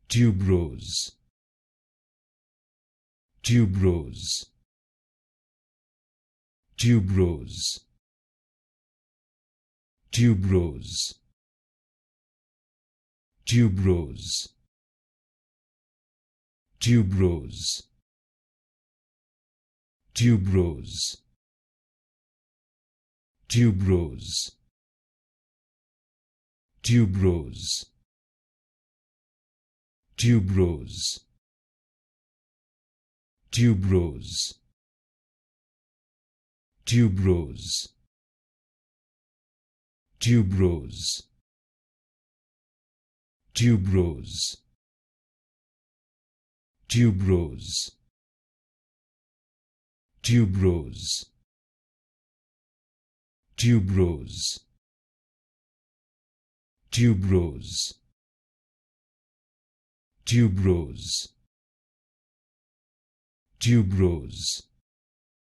Tuberose, tuberose, tuberose, tuberose, tuberose, tuberose, tuberose, tuberose, tuberose, tuberose, tuberose, tuberose, tuberose, tuberose, tuberose, tuberose, tuberose, tuberose, tuberose, tuberose,